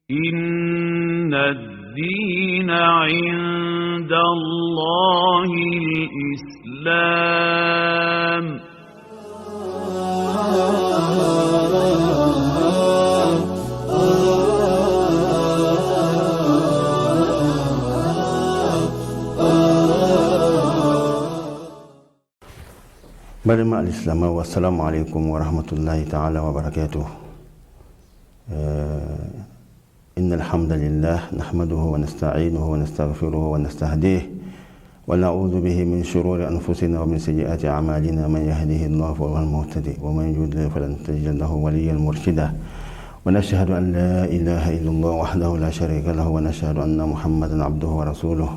إن الدين عند الله الإسلام برمى الإسلام والسلام عليكم ورحمة الله تعالى وبركاته. إن الحمد لله نحمده ونستعينه ونستغفره ونستهديه ونعوذ به من شرور أنفسنا ومن سيئات أعمالنا. من يهده الله فهو المهتدي ومن يضلل فلن تجد له وليا مرشدا. ونشهد أن لا إله إلا الله وحده لا شريك له ونشهد أن محمدا عبده ورسوله.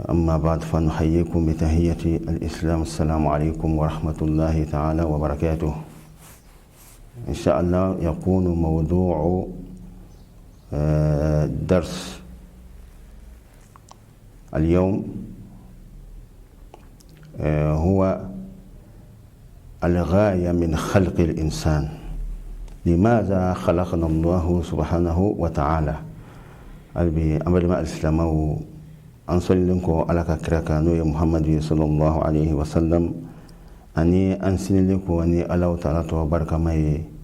أما بعد فنحييكم بتحية الإسلام. السلام عليكم ورحمة الله تعالى وبركاته. إن شاء الله يكون موضوع درس اليوم هو الغاية من خلق الإنسان. لماذا خلقنا الله سبحانه وتعالى؟ أمر ما الإسلام أنصل لكم على كراكا نوي محمد صلى الله عليه وسلم أني أنسل لكم أني الله تعالى تبارك ماي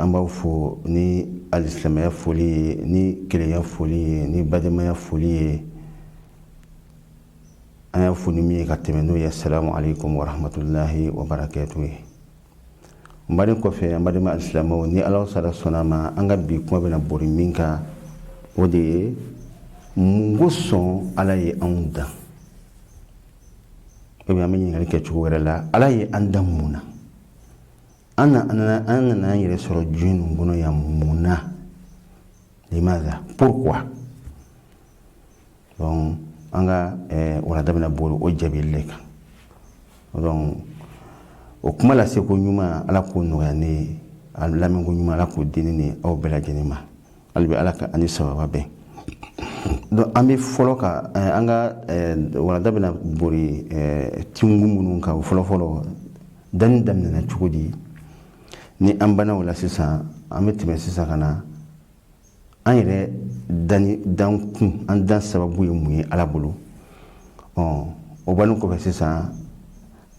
أمبوفو ني الإسلام يفولي ني كلي يفولي ني بدما يفولي أنا يفولي مي كتمنوي. السلام عليكم ورحمة الله وبركاته. مبارك كوفي مبارك ما الإسلام ني الله تعالى سنما أنغا بيكم بنا بوري مينكا ودي munguson ala ye anw dan. E bɛ an bɛ ɲininkali kɛ cogo wɛrɛ la. Ala ye an dan mun na? An nana an yɛrɛ sɔrɔ diɲɛ ninnu kɔnɔ yan mun na? Limaza? Pourquoi? Donc an ka walanda bɛna boli o jaabili le kan. Donc o kuma lase ko ɲuman Ala k'o nɔgɔya ne ye, a lamɛn ko ɲuman Ala k'o di ne ni aw bɛɛ lajɛlen ma. Hali bi Ala ka ani sababa bɛn. Donc an bɛ fɔlɔ ka an ka walanda bɛna bori tingu minnu kan. Fɔlɔ danni daminɛna cogo di? Ni an banna o la sisan an bɛ tɛmɛ sisan ka na an yɛrɛ dan kun, an dan sababu ye mun ye Ala bolo. O bannen kɔfɛ sisan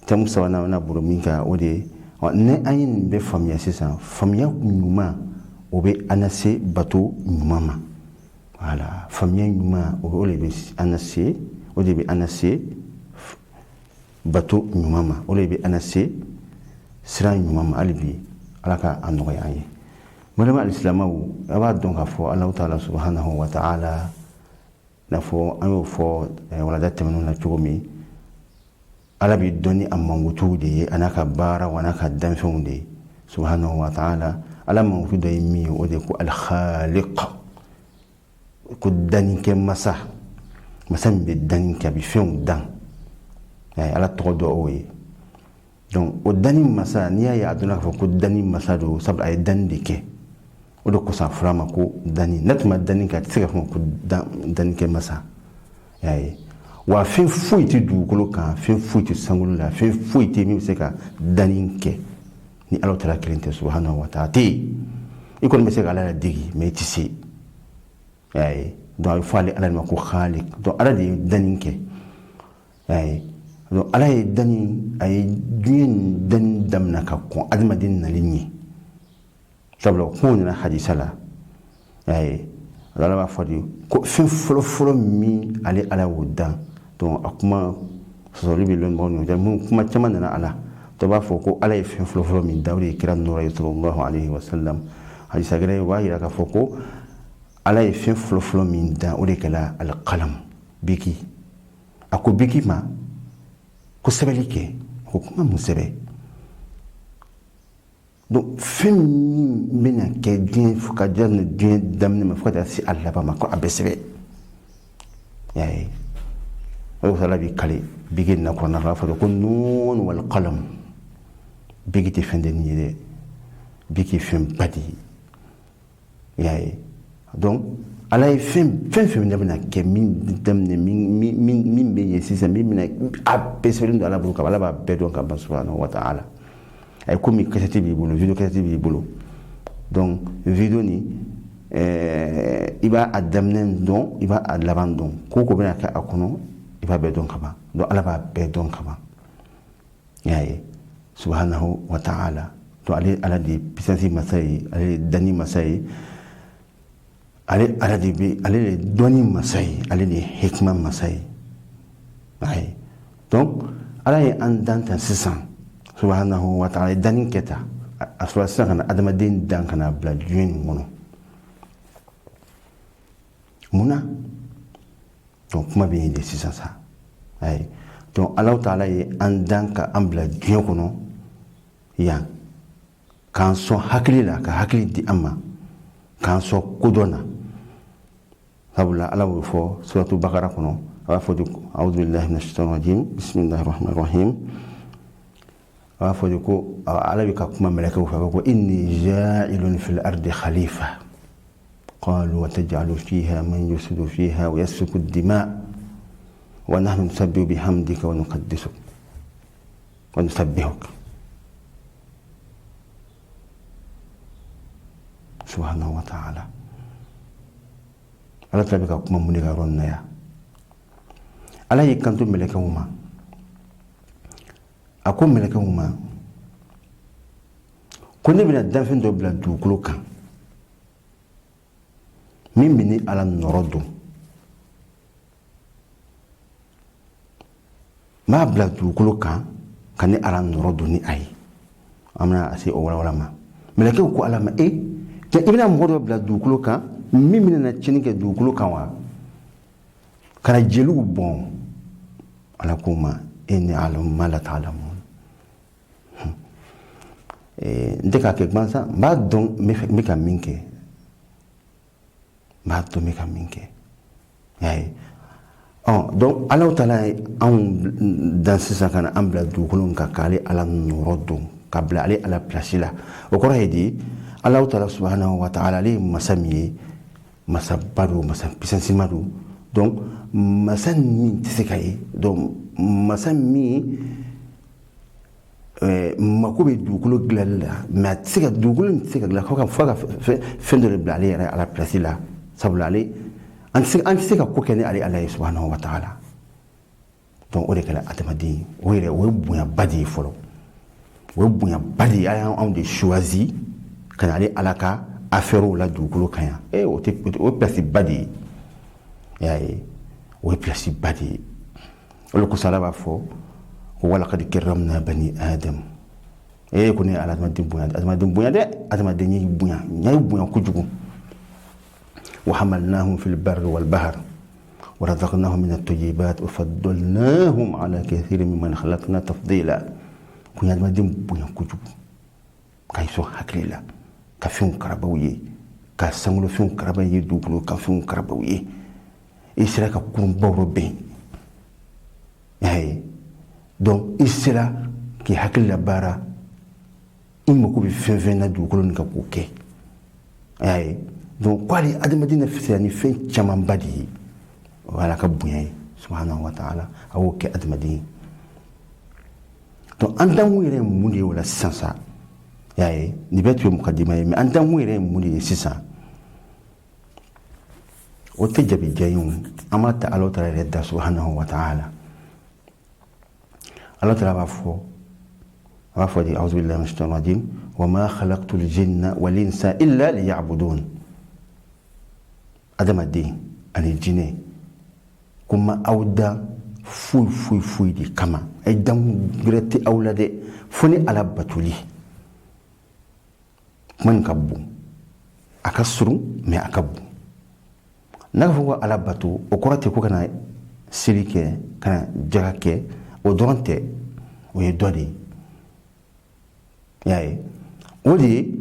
thème sabanan bɛna bori min kan o de ye ni an ye nin bɛɛ faamuya sisan, faamuya ɲuman o bɛ an lase bato ɲuman ma. Voilà, faamuya ɲuman o de bɛ an lase, o de bɛ an lase bato ɲuman ma, o de bɛ an lase sira ɲuman ma. Hali bi Ala ka a nɔgɔya an ye. Malama alisilamɛw, a b'a dɔn k'a fɔ Alahu Taala subhanahu wa ta'ala, n'a fɔ an y'o fɔ walanda tɛmɛnenw na cogo min, Ala bɛ dɔn ni a mankutuw de ye, a n'a ka baara wa n'a ka danfɛnw de ye subhanahu wa ta'ala. Ala mankutu dɔ ye min ye, o de ye ko al-Khaliq, ko dannikɛ masa, masa min bɛ danni kɛ, a bɛ fɛnw dan. Ala tɔgɔ dɔ o ye. Donc o danni masa n'i y'a ye a dɔnna k'a fɔ ko danni masa don, sabu a ye danni de kɛ. O de kosɔn a fɔra a ma ko danni. N'a tun ma danni kɛ a tɛ se ka fɔ ko dannikɛ masa. Y'a ye. Wa fɛn foyi tɛ dugukolo kan, fɛn foyi tɛ sankolo la, fɛn foyi tɛ min bɛ se ka danni kɛ ni Ala Taala kelen tɛ subhanahu wa ta'ala. A tɛ yen. I kɔni bɛ se ka Ala ladege mais i tɛ se. Y'a ye. Donc a bɛ fɔ ale Ala de ma ko Khaliq. Donc Ala de ye danni kɛ. Y'a ye. Donc Ala ye danni, a ye diɲɛ nin danni daminɛ ka kɔn adamaden nali ɲɛ. Sabula kuma nana hadisa la. Y'a ye. Ala b'a fɔ de ko fɛn fɔlɔ min ale Ala y'o dan. Donc a kuma sɔsɔli bɛ lɔnbagaw ni ɲɔgɔn cɛ. Mun kuma caman nana a la. Dɔ b'a fɔ ko Ala ye fɛn fɔlɔ min da, o de ye kira nɔrɔ ye sallallahu alayhi wa sallam. Hadisa gɛrɛ b'a jira k'a fɔ ko Ala ye fɛn fɔlɔ min dan, o de kɛra al-qalam, biki. A ko biki ma ko sɛbɛnni kɛ. A ko kuma mun sɛbɛn? Donc fɛn min bɛna kɛ diɲɛ fo ka diɲɛ daminɛ ma fo ka taa se a laban ma, ko a bɛɛ sɛbɛn. Y'a ye. O de Ala b'i kale biki na kɔnɔna la, a fɔ ko nun wal qalam. Biki tɛ fɛn dennin ye dɛ. Biki ye fɛn ba de ye. Y'a ye. Donc Ala ye fɛn bɛna kɛ min daminɛ min bɛ yen sisan, min bɛna a bɛɛ sɛbɛnnen don Ala bolo ka ban. Ala b'a bɛɛ dɔn ka ban subhanahu wa ta'ala. A ye komi kasɛti b'i bolo, video kasɛti b'i bolo. donc video ni iba adamnen don iba adlaban don ko ko bena ka akono iba be don kaba do ala ba be don kaba yayi subhanahu wa ta'ala to ali ala di pisansi masai ali dani masai ali ala di bi ali doni masai ali di hikma masai ay donc ala yi andanta sisan subhanahu wa ta'ala dani keta aswa sana adamadin dan kana bla juen mono muna donc kuma be de sisan sa ay donc Allah ta'ala yi andanka ambla juen kono ya kan so hakili la ka hakili di amma kan so kudona sabula ala wo fo suratu baqara kono wa fo a'udhu billahi minash shaitanir rajim bismillahir rahmanir rahim wa fo ko ala bi ka kuma malaka fa ko inni ja'ilun fil ardi khalifa qalu wa taj'alu fiha man yusidu fiha wa yasfiku ad-dima' wa nahnu nusabbihu bihamdika wa nuqaddisu wa nusabbihuka subhanahu wa ta'ala ala tabi ka kuma muni ga ronna ya ala yi kanto meleke huma ako meleke huma ko ne bina danfin do bila dukolo kan min bini ala nɔrɔ don m'a bila dukolo kan ka ne ala nɔrɔ don ni a ye an bɛna se o walawala ma melekew ko ala ma i bɛna mɔgɔ dɔ bila dugukolo kan min bɛna tiɲɛni kɛ dugukolo kan wa kana jeliw bɔn ala ko ma ni alamu ma la ta'lamun n tɛ k'a kɛ gansan n b'a dɔn n bɛ ka min kɛ n b'a dɔn n bɛ ka min kɛ y'a ye donc ala taala ye anw dan sisan ka na an bila dugukolo kan k'ale ala nɔrɔ don ka bila ale ala pilasi la o kɔrɔ ye di Allah Ta'ala subhanahu wa ta'ala ali masa min ye masa ba don masa pisansima don donc masa min tɛ se ka ye donc masa min mako bɛ dugukolo dilanli la mais a tɛ se ka dugukolo in tɛ se ka dilan fo ka fɛn dɔ de bila ale yɛrɛ ala pilasi la sabula ale an tɛ se ka ko kɛ ni ale ala ye subhanahu wa ta'ala donc o de kɛra adamaden o yɛrɛ o ye bonyaba de ye fɔlɔ o ye bonyaba de ye a y'anw de choisi ka na ale ala ka affaire la dugukolo kan yan o ye place ba de ye i y'a ye o ye place ba de ye o de kosɔn ala b'a fɔ ko walakad karramna bani adam ko ne ye adamaden bonya dɛ adamaden y'i bonya n y'i bonya kojugu wa hamalnahum fil barri wal bahr wa razaqnahum min at-tayyibat wa faddalnahum ala kathirin mimman khalaqna tafdila ko ye adamaden bonya kojugu k'a sɔn hakili la ka fɛnw karabaw ye ka sankolofɛnw karaba ye dugukolo ka fɛnw karabaw ye i sera ka kurunbaw dɔ bɛn y'a ye donc i sera k'i hakili labaara i mako bɛ fɛn fɛn na dugukolo nin kan k'o kɛ y'a ye donc k'ale adamaden na fisaya ni fɛn camanba de ye o y'ala ka bonya ye subhanahu wa ta'ala a y'o kɛ adamaden ye donc an dankun yɛrɛ ye mun de ye o la sisan sa y'a ye nin bɛɛ tun ye mukadima ye mais an dankun yɛrɛ ye mun de ye sisan o tɛ jabija ye o an b'a ta ala taala yɛrɛ da subhanahu wa ta'ala ala taala b'a fɔ de a'udhu billahi minash shaitanir rajim wa ma khalaqtul jinna wal insa illa liya'budun adamaden ani jinɛ ko ma aw da foyi de kama a ye dankun wɛrɛ tɛ aw la dɛ fo ni ala batoli kuma nin ka bon a ka surun mais a ka bon n'a fɔ ko ala bato o kɔrɔ tɛ ko kana seli kɛ kana jaga kɛ o dɔrɔn tɛ o ye dɔ de ye y'a ye o de ye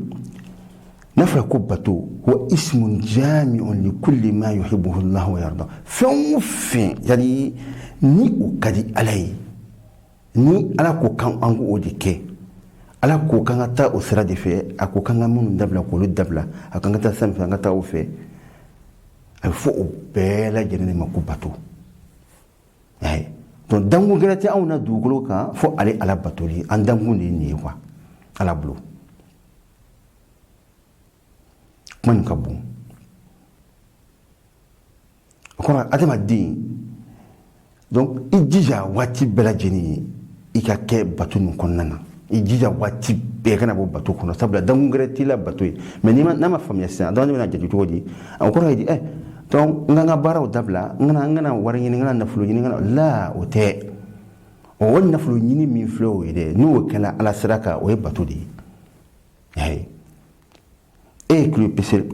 n'a fɔra ko bato wa ismun jami'un li kulli ma yuhibbuhu Allah wa yarda fɛn o fɛn yani ni o ka di ala ye ni ala ko kan an k'o de kɛ ala ko kan ka taa o sira de fɛ a ko kan ka minnu dabila k'olu dabila a kan ka taa sanfɛ an ka taa o fɛ a bɛ fɔ o bɛɛ lajɛlen de ma ko bato y'a ye donc dankun gɛrɛ tɛ anw na dugukolo kan fo ale ala batoli an dankun de ye nin ye quoi ala bolo kuma nin ka bon o kɔrɔ adamaden donc i jija waati bɛɛ lajɛlen i ka kɛ bato nin kɔnɔna na i jija waati bɛɛ kana bɔ bato kɔnɔ sabula dankun gɛrɛ t'i la bato ye mais n'a ma faamuya sisan adamaden bɛna jate cogo di o kɔrɔ ye di donc n ka n ka baaraw dabila n kana wari ɲini n kana nafolo ɲini la o tɛ o nafolo ɲini min filɛ o ye dɛ n'o kɛla ala sira kan o ye bato de ye e ye kilo pese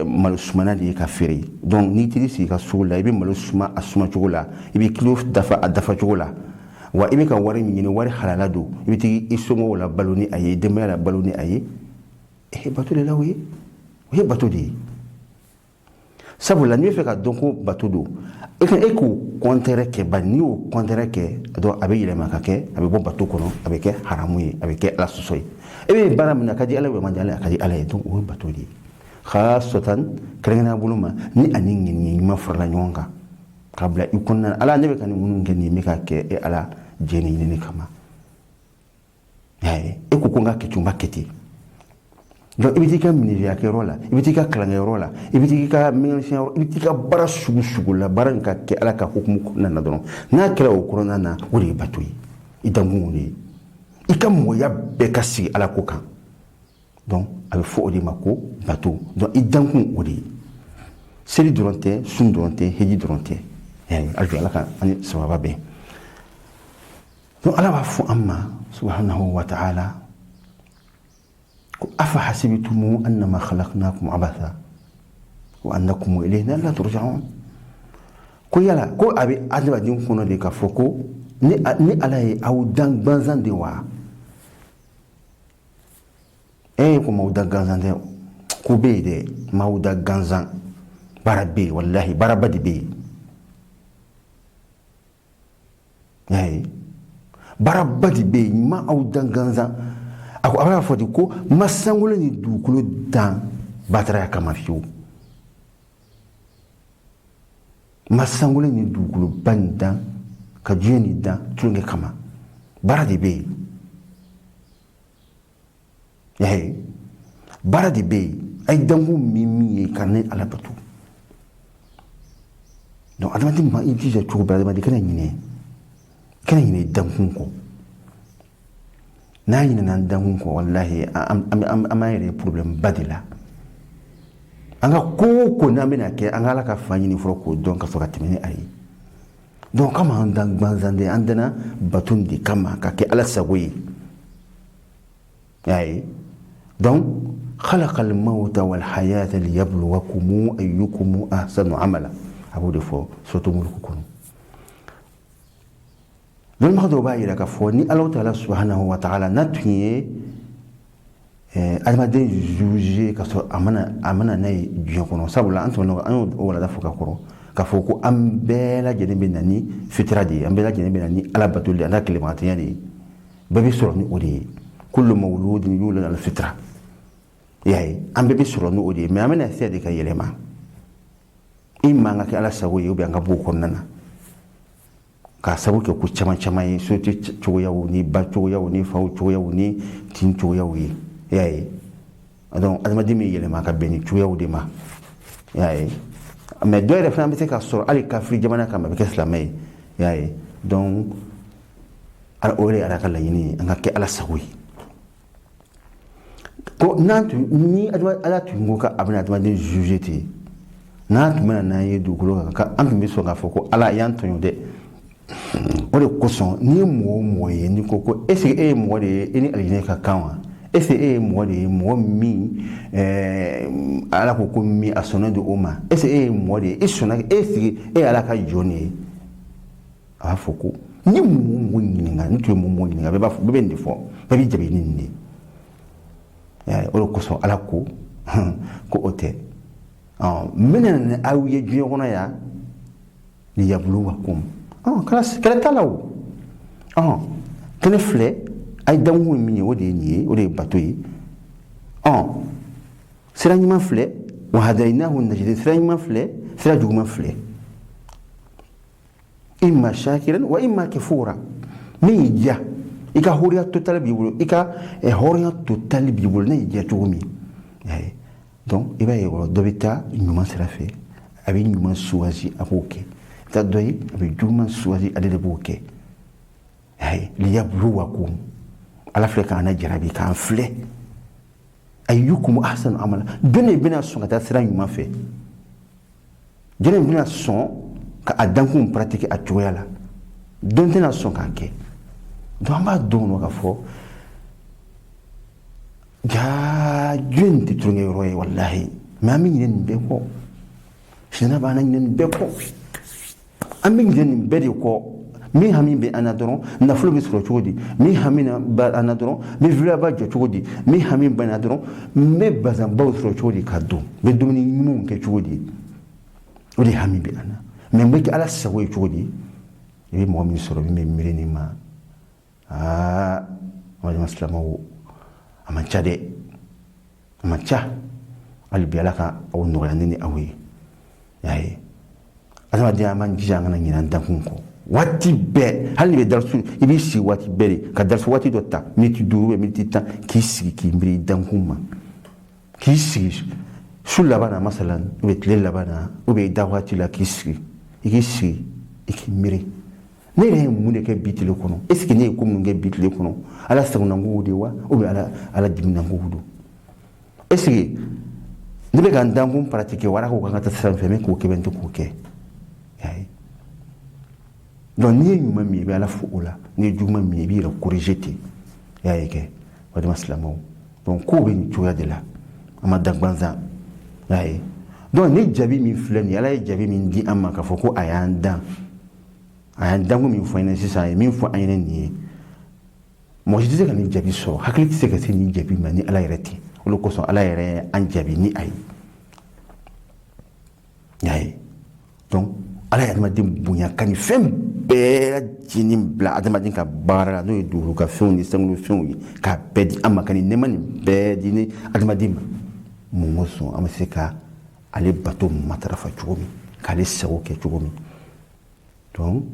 malo sumana de ye ka feere donc n'i t'i sigi ka sugu la i bɛ malo suma a suma cogo la i bɛ kilo dafa a dafa cogo la wa i bɛ ka wari min ɲini wari halala don i bɛ tigi i somɔgɔw la balo ni a ye denbaya la balo ni a ye bato de la o ye bato de ye sabula n'i bɛ fɛ ka dɔn ko bato don e k'o kɔntɛrɛ kɛ bari n'i y'o kɔntɛrɛ kɛ donc a bɛ yɛlɛma ka kɛ a bɛ bɔ bato kɔnɔ a bɛ kɛ haramu ye a bɛ kɛ ala sɔsɔ ye e bɛ baara min na a ka di ala ye man di ala ye a ka di ala ye donc o ye bato de ye khasatan kɛrɛnkɛrɛnnenya bolo ma ni ani ŋɛniɲɛ ɲuman farala ɲɔgɔn kan k'a bila i kɔnɔna ala ne bɛ ka nin minnu kɛ nin n bɛ ka kɛ e ala jɛ ni ɲinini kama y'a ye e ko ko n ka kɛ ten n b'a kɛ ten donc i bɛ t'i ka miniriya kɛyɔrɔ la i bɛ t'i ka kalankɛyɔrɔ la i bɛ t'i ka mɛnsinyɔrɔ i bɛ t'i ka baara sugu la baara in ka kɛ ala ka hukumu kɔnɔna na dɔrɔn n'a kɛra o kɔnɔna na o de ye bato ye i dankun o de ye i ka mɔgɔya bɛɛ ka sigi ala ko kan donc a bɛ fɔ o de ma ko bato donc i dankun o de ye seli dɔrɔn tɛ sun dɔrɔn tɛ heji dɔrɔn tɛ hali ala ka ani sababa bɛn donc ala b'a fɔ an ma subhanahu wa ta'ala afa hasibtum annama khalaqnakum abatha wa annakum ilayna la turja'un ko yala ko abi adamaden kɔnɔ de ka fɔ ko ni ala ye aw dan gansan de wa ko m'aw da gansan dɛ ko bɛ yen dɛ m'aw da gansan baara bɛ yen walahi baaraba de bɛ yen y'a ye baaraba de bɛ yen m'aw da gansan a ko a b'a fɔ de ko ma sankolo ni dugukolo dan bataraya kama fiyewu ma sankolo ni dugukolo ba nin dan ka diɲɛ nin dan tulonkɛ kama baara de bɛ yen y'a ye baara de bɛ yen a ye dankun min ye ka ne ala bato donc adamaden ma i jija cogo bɛɛ adamaden kana ɲinɛ i dankun kɔ n'a ɲinɛna an dankun kɔ walahi an b'an yɛrɛ ye problème ba de la an ka ko o ko n'an bɛna kɛ an ka ala ka fa ɲini fɔlɔ k'o dɔn ka sɔrɔ ka tɛmɛ ni a ye donc kama an dan gansan de an dana bato de kama ka kɛ ala sago ye y'a ye donc khalaqa al-mawta wal hayata liyabluwakum ayyukum ahsanu amala a b'o de fɔ suratu mulku kɔnɔ dɔnnibaga dɔw b'a yira k'a fɔ ni ala ta'ala subhanahu wa ta'ala n'a tun ye adamaden juge ka sɔrɔ a mana n'a ye diɲɛ kɔnɔ sabula an y'o walanda fɔ ka kɔrɔ k'a fɔ ko an bɛɛ lajɛlen bɛ na ni fitira de ye an bɛɛ lajɛlen bɛ na ni ala batoli de ye an n'a tilematanya de ye bɛɛ bɛ sɔrɔ ni o de ye kullu mawludin yuladu ala fitra y'a ye an bɛɛ bɛ sɔrɔ ni o de ye mais an bɛna se de ka yɛlɛma i man ka kɛ ala sago ye ou bien an ka bɔ o kɔnɔna na k'a sabu kɛ ko caman caman ye société cogoyaw ni ba cogoyaw ni faw cogoyaw ni tin cogoyaw ye y'a ye donc adamaden bɛ yɛlɛma ka bɛn ni cogoyaw de ma y'a ye mais dɔ yɛrɛ fana bɛ se ka sɔrɔ hali kafiri jamana kama a bɛ kɛ silamɛ ye y'a ye donc o de ye ala ka laɲini ye an ka kɛ ala sago ye ko ni ala tun ko ka a bɛna adamaden juge ten n'a tun bɛna n'an ye dugukolo kan an tun bɛ sɔn k'a fɔ ko ala y'an tɔɲɔ dɛ o de kosɔn n'i ye mɔgɔ o mɔgɔ ye n'i ko ko est ce que e ye mɔgɔ de ye e ni alijinɛ ka kan wa est ce que e ye mɔgɔ de ye mɔgɔ min ala ko ko min a sɔnnen don o ma est ce que e ye mɔgɔ de ye e sɔnna est ce que e ye ala ka jɔn de ye a b'a fɔ ko ni mɔgɔ ɲininka ni tun ye mɔgɔ ɲininka bɛɛ bɛ nin de fɔ bɛɛ bɛ jabi ni nin de ye o de kosɔn ala ko ko o tɛ n bɛna ni aw ye diɲɛ kɔnɔ yan liyabluwakum kɛlɛ t'a la o kɛlɛ filɛ a ye dankun min ye o de ye nin ye o de ye bato ye sira ɲuman filɛ wa hadaynahu najdayn sira ɲuman filɛ sira juguman filɛ imma shakiran wa imma kafura min y'i diya i ka hɔrɔnya total b'i bolo i ka hɔrɔnya total b'i bolo ne y'i diya cogo min donc i b'a ye yɔrɔ dɔ bɛ taa ɲuman sira fɛ a bɛ ɲuman suwazi a b'o kɛ i bɛ taa dɔ ye a bɛ juguman suwazi ale de b'o kɛ ayi liyabluwakum ala filɛ k'an na jarabi k'an filɛ ayyukum ahsanu amala jɔn de bɛna sɔn ka taa sira ɲuman fɛ jɔn de bɛna sɔn ka a dankun pratiquer a cogoya la dɔn tɛna sɔn k'a kɛ donc an b'a dɔn k'a fɔ jaa jɔn tɛ tulonkɛ yɔrɔ ye walahi mais an bɛ ɲinɛ nin bɛɛ kɔ sinana b'an na ɲinɛ nin bɛɛ kɔ an bɛ ɲinɛ nin bɛɛ de kɔ min hami bɛ an na dɔrɔn nafolo bɛ sɔrɔ cogo di min hami bɛ an na dɔrɔn n bɛ villa b'a jɔ cogo di min hami bɛ an na dɔrɔn n bɛ bazanbaw sɔrɔ cogo di ka dun n bɛ dumuni ɲumanw kɛ cogo di o de hami bɛ an na mais n bɛ kɛ ala sago ye cogo di i bɛ mɔgɔ min sɔrɔ min bɛ miiri nin ma aa walima silamɛw a man ca dɛ a man ca hali bi ala ka aw nɔgɔya ne ni aw ye y'a ye adamadenya an b'an jija an kana ɲinɛ an dankun kɔ waati bɛɛ hali ni bɛ darisu i b'i sigi waati bɛɛ de ka darisu waati dɔ ta miniti 5 ou miniti 10 k'i sigi k'i miiri i dankun ma k'i sigi su laban na masalan ou bien tile laban na ou bien i da waati la k'i sigi i k'i sigi i k'i miiri ne yɛrɛ ye mun de kɛ bi tile kɔnɔ est ce que ne ye ko minnu kɛ bi tile kɔnɔ ala sagonankow de wa ou bien ala diminankow don est ce que ne bɛ ka n dankun pratiquer wara ko kan ka taa sira min fɛ n bɛ k'o kɛ n tɛ k'o kɛ donc n'i ye ɲuman min ye i bɛ ala fo o la n'i ye juguman min ye i b'i yɛrɛ corriger ten i y'a ye kɛ walima silamɛw donc kow bɛ nin cogoya de la an ma dan gansan i y'a ye donc ni jaabi min filɛ nin ye ala ye jaabi min di an ma k'a fɔ ko a y'an dan a y'an danko min fɔ an ɲɛna sisan a ye min fɔ an ɲɛna nin ye mɔgɔ si tɛ se ka nin jaabi sɔrɔ hakili tɛ se ka se nin jaabi ma ni ala yɛrɛ tɛ o de kosɔn ala yɛrɛ an jaabi ni a ye i y'a ye donc ala ye adamaden bonya ka nin fɛn bɛɛ lajɛlen bila adamaden ka baara la n'o ye duuru ka fɛnw ni sanu fɛnw ye k'a bɛɛ di an ma ka nin nɛɛma nin bɛɛ di ni adamaden ma mun ko sɔn an bɛ se ka ale bato matarafa cogo min k'ale sago kɛ cogo min donc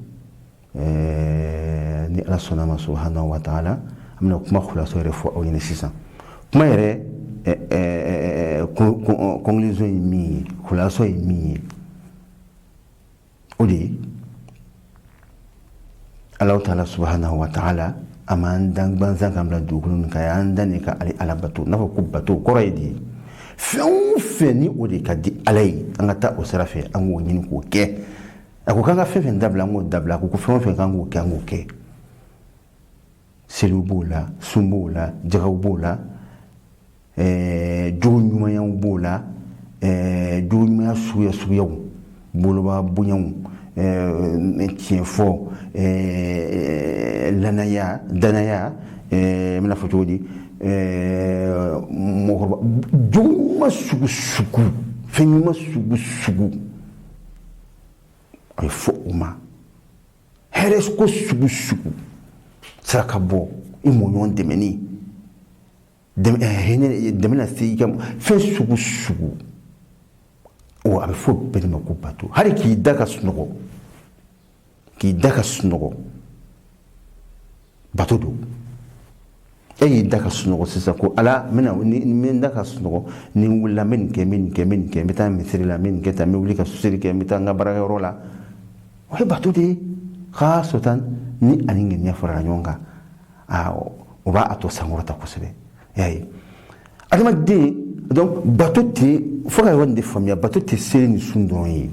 ni ala sɔnna ma subhanahu wa ta'ala an bɛna kuma khulaso yɛrɛ fɔ aw ɲɛna sisan kuma yɛrɛ conclusion ye min ye khulaso ye min ye o de ye Allahu ta'ala subhanahu wa ta'ala a m'an dan gansan kan bila dugukolo min kan a y'an dan de ka ale ala bato n'a fɔ ko bato kɔrɔ ye di fɛn o fɛn ni o de ka di ala ye an ka taa o sira fɛ an k'o ɲini k'o kɛ a ko k'an ka fɛn fɛn dabila an k'o dabila a ko fɛn o fɛn k'an k'o kɛ an k'o kɛ seliw b'o la sun b'o la jagaw b'o la jogo ɲumanyaw b'o la jogo ɲumanya suguyaw boloba bonyaw tiɲɛ fɔ lanaya danaya n bɛna fɔ cogo di mɔgɔkɔrɔba jogo ɲuman sugu sugu fɛn ɲuman sugu sugu a bɛ fɔ o ma hɛrɛ ko sugu sugu saraka bɔ i mɔɲɔgɔn dɛmɛni dɛmɛ na se i ka fɛn sugu sugu o a bɛ fɔ bɛɛ de ma ko bato hali k'i da ka sunɔgɔ bato don e y'i da ka sunɔgɔ sisan ko ala n da ka sunɔgɔ ni n wulila n bɛ nin kɛ n bɛ nin kɛ n bɛ nin kɛ n bɛ taa misiri la n bɛ nin kɛ tan n bɛ wuli ka susiri kɛ n bɛ taa n ka baarakɛyɔrɔ la o ye bato de ye khaasatan ni ani ŋaniya farala ɲɔgɔn kan o b'a to sankɔrɔta kosɛbɛ i y'a ye adamaden donc bato tɛ fo ka yɔrɔ nin de faamuya bato tɛ seli ni sun dɔrɔn ye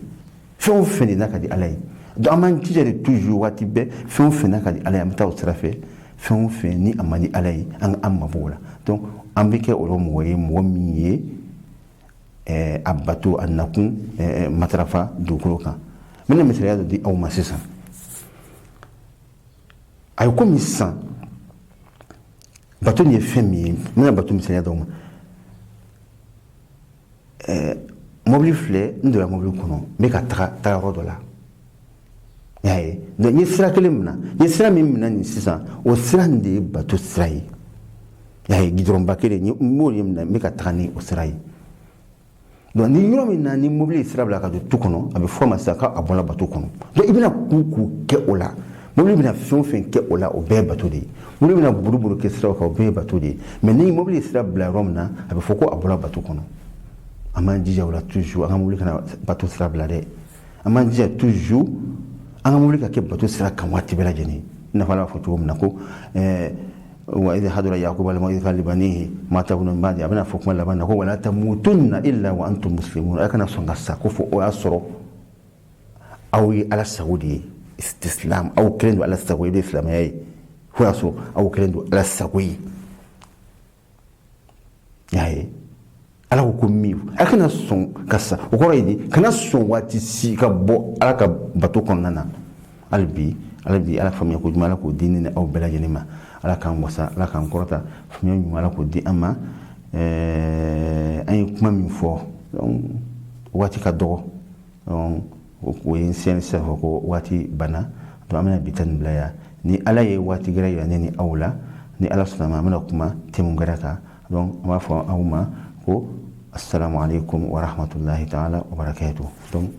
fɛn o fɛn de n'a ka di ala ye donc an b'an jija de toujours waati bɛɛ fɛn o fɛn n'a ka di ala ye an bɛ taa o sira fɛ fɛn o fɛn ni a man di ala ye an mabɔ o la donc an bɛ kɛ o mɔgɔ ye mɔgɔ min ye a bato a nakun matarafa dugukolo kan n bɛna misaliya dɔ di aw ma sisan a ye komi sisan bato nin ye fɛn min ye n bɛna bato misaliya d'aw ma mobili filɛ n donna mobili kɔnɔ n bɛ ka taga yɔrɔ dɔ la i y'a ye donc n ye sira kelen minɛ n ye sira min minɛ nin sisan o sira nin de ye bato sira ye i y'a ye gidɔrɔnba kelen n b'o de minɛ n bɛ ka taga ni o sira ye donc ni yɔrɔ min na ni mobili ye sira bila ka don tu kɔnɔ a bɛ fɔ a ma sisan k'a bɔra bato kɔnɔ donc i bɛna k'u kɛ o la mobili bɛna fɛn o fɛn kɛ o la o bɛɛ ye bato de ye mobili bɛna buruburu kɛ siraw kan o bɛɛ ye bato de ye mais ni mobili ye sira bila yɔrɔ min na a bɛ fɔ ko a bɔra bato kɔnɔ aman jija wala toujours an muli kana bato sira bla de aman jija toujours an muli ka ke bato sira kan wati bela jeni na fala fo to mna ko wa idha hadara yaqub al mawid qal libanihi ma tabunu badi abana fo kuma labana ko wala tamutunna illa wa antum muslimun akana songa sa ko fo o asro aw ala saudi istislam aw krendu ala saudi islam ay fo asro aw krendu ala saudi yaye ala ko mi akana son kasa o ko raydi kana son wati si ka bo ala ka bato konnana albi ala famiya ko jumala ko dinina aw bela jenima ala kan wasa ala kan korota famiya jumala ko di ama ay kuma min fo wati ka dogo ko yin sen sa ko wati bana to amana bitan blaya ni ala ye wati gira ya ni aula ni ala sunama amana kuma temun garaka donc ma fo awma ko assalamu alaikum wa rahmatullahi ta'ala wa barakatuh donc